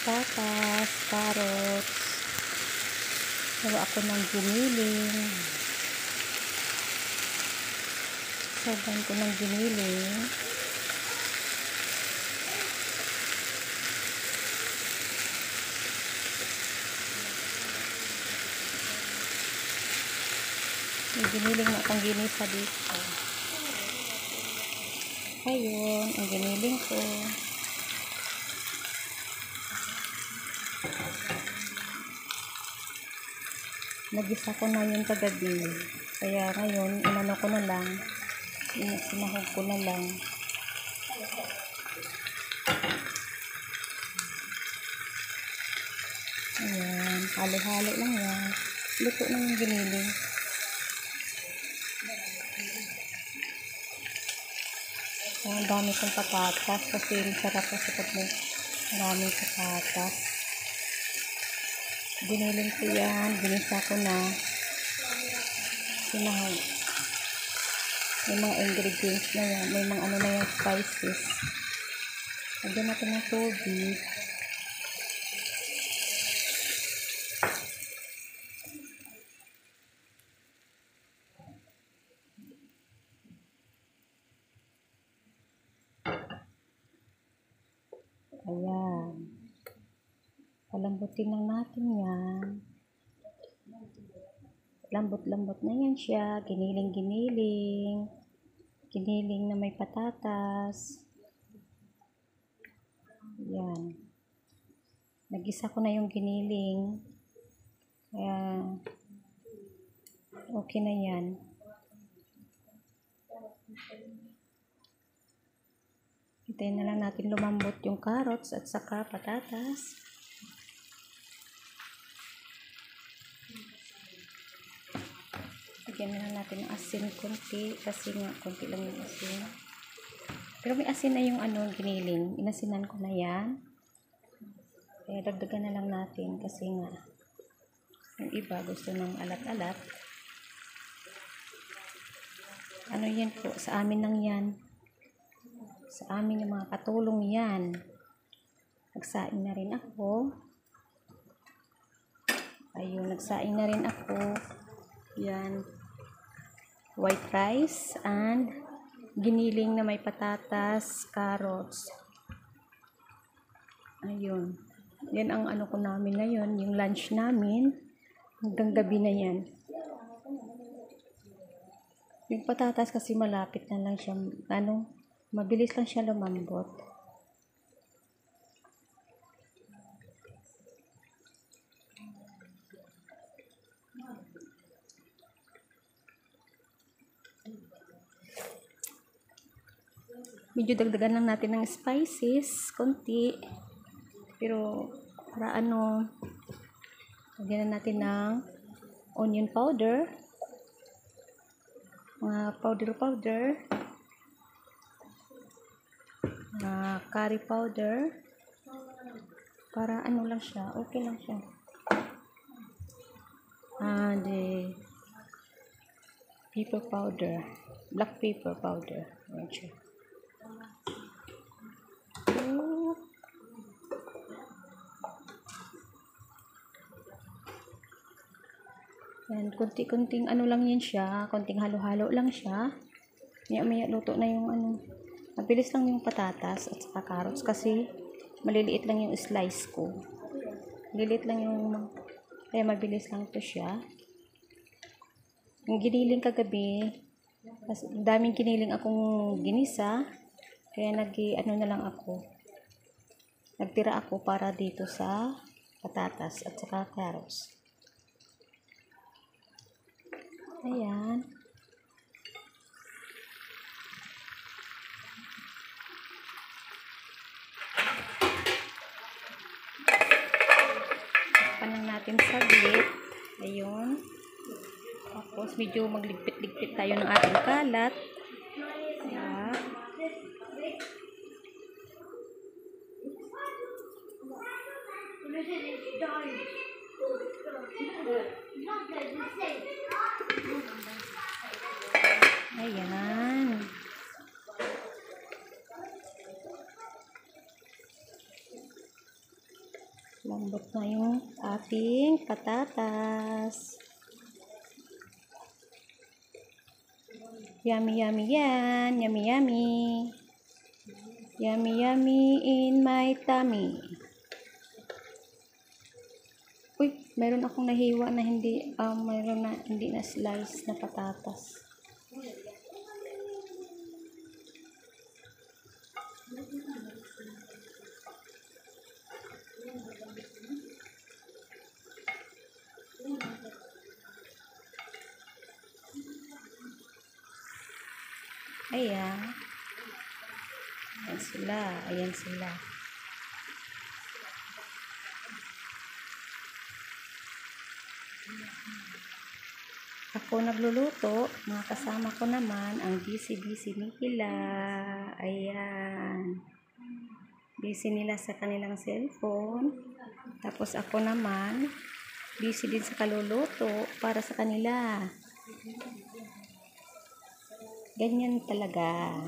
patatas, carrots. Gawa ako ng giniling. Sabayan ko ng giniling. May giniling na akong ginisa dito. Ayun, ang giniling ko. Nagisa ko na yun kagabi. Kaya ngayon, inano ko na lang. Sinahog ko na lang. Ayan, halo-halo lang yan. Luto na yung giniling. Ang dami kong patatas kasi sarap kasi pag may maraming patatas. Giniling ko yan, ginisa ko na. Sinahog. May mga ingredients na yan, may mga ano na yung spices. Lagyan natin ng tubig. Ayan. Palambutin lang natin yan. Lambot-lambot na yan siya. Giniling-giniling. Giniling na may patatas. Ayan. Nagisa ko na yung giniling. Kaya, okay na yan. Hintayin na lang natin lumambot yung carrots at saka patatas. Lagyan na lang natin ng asin konti kasi nga konti lang yung asin. Pero may asin na yung ano, giniling. Inasinan ko na yan. Kaya dagdagan na lang natin kasi nga yung iba gusto ng alat-alat. Ano yan po, sa amin lang yan. Sa amin yung mga katulong yan. Nagsaing na rin ako. Ayun, nagsaing na rin ako. Yan. White rice and giniling na may patatas, carrots. Ayun. Yan ang ano ko namin ngayon, yung lunch namin. Hanggang gabi na yan. Yung patatas kasi malapit na lang siya, ano, mabilis lang siya lumambot. Medyo dagdagan lang natin ng spices, konti. Pero, para ano, lagyan na natin ng onion powder. Mga powder. Curry powder. Para ano lang siya, okay lang siya. And pepper powder. Black pepper powder. Ayan siya. Yan, konti-konting ano lang yan siya, konting halo-halo lang siya. Maya-maya luto na yung ano. Mabilis lang yung patatas at saka carrots kasi maliliit lang yung slice ko. Maliliit lang yung, kaya mabilis lang to siya. Yung giniling kagabi, daming giniling akong ginisa, kaya ano na lang ako. Nagtira ako para dito sa patatas at saka carrots. Ayan. Takpan lang natin saglit. Ayun. Tapos medyo magligpit-ligpit tayo ng ating kalat. Ayan. Ayan. Malambot na yung ating patatas. Yummy, yummy yan. Yummy, yummy. Yummy, yummy in my tummy. Uy, meron akong nahiwa na hindi, meron na hindi na slice na patatas. Ayan. Ayan sila. Ayan sila. Ako nagluluto, mga kasama ko naman ang busy-busy nila. Ayan. Busy nila sa kanilang cellphone. Tapos ako naman, busy din sa kaluluto para sa kanila. Ganyan talaga.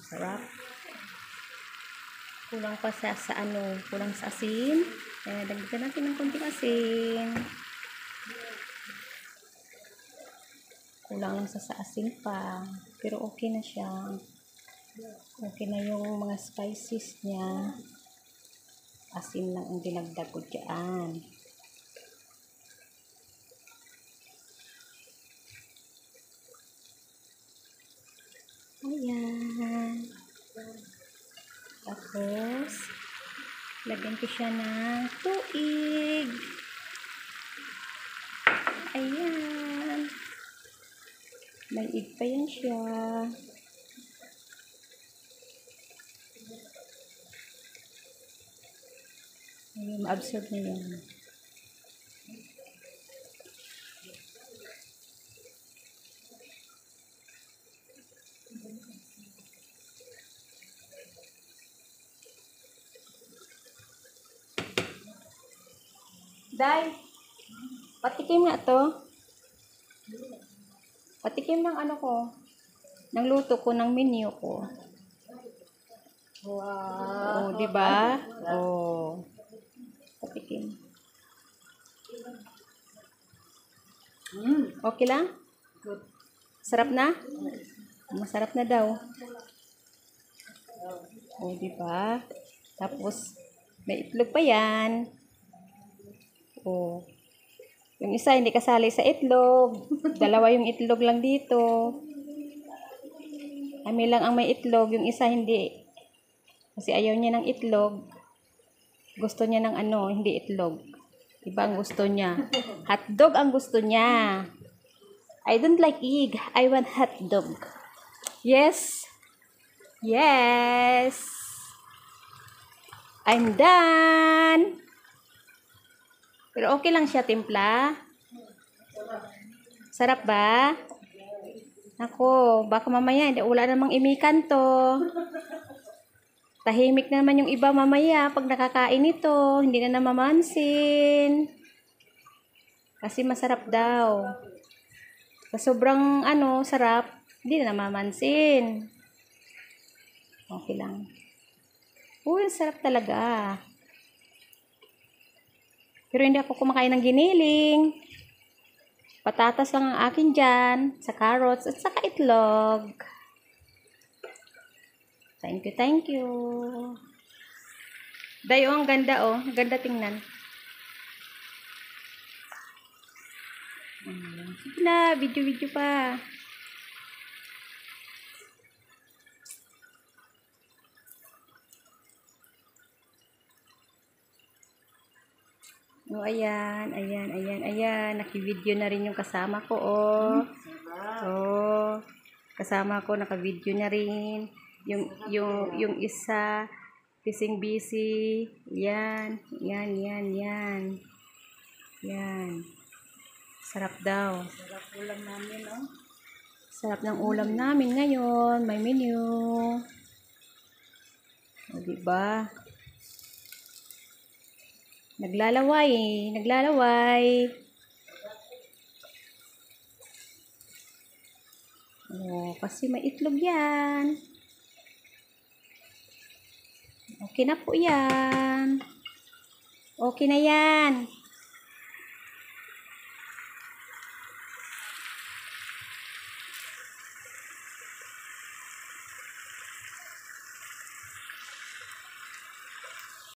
Sarap. Kulang pa sa kulang sa asin. Dagdagan natin ng konting asin. Kulang lang sa asin pa. Pero okay na siya. Okay na yung mga spices niya. Asin lang ang dinagdag ko dyan. Ayan. Tapos, lagyan ko siya ng tuig. Ayan. May ig pa yan siya. Ayun, ma-absorb na yan. Day, patikim nga to. Patikim ng ano ko. Ng luto ko, ng menu ko. Wow. Oh, di ba? Oh. Patikim. Okay lang? Good. Sarap na? Masarap na daw. Oh, di ba? Tapos may itlog pa 'yan. Oh. Yung isa hindi kasali sa itlog. Dalawa yung itlog lang dito. Kami lang ang may itlog, yung isa hindi. Kasi ayaw niya ng itlog. Gusto niya ng hindi itlog. Iba ang gusto niya. Hotdog ang gusto niya. I don't like egg. I want hotdog. Yes. Yes. I'm done. Pero okay lang siya, timpla. Sarap ba? Ako, baka mamaya, wala namang imikan to. Tahimik na naman yung iba mamaya pag nakakain ito. Hindi na namamansin. Kasi masarap daw. Sa sobrang sarap, hindi na namamansin. Okay lang. Uy, sarap talaga. Pero hindi ako kumakain ng giniling. Patatas lang ang akin dyan, sa carrots at saka itlog. Thank you, thank you. Dayo, ang ganda oh. Ganda tingnan. Sige na, video-video pa. Oh, ayan, ayan, ayan, ayan. Naki-video na rin yung kasama ko, oh. Oh, kasama ko, naka-video na rin. Yung isa, busy. Yan, yan, yan, yan. Yan. Sarap daw. Sarap ulam namin, no? Sarap ng ulam namin ngayon. May menu. O, diba? Naglalaway. Naglalaway. Oh, kasi may itlog yan. Okay na po yan. Okay na yan.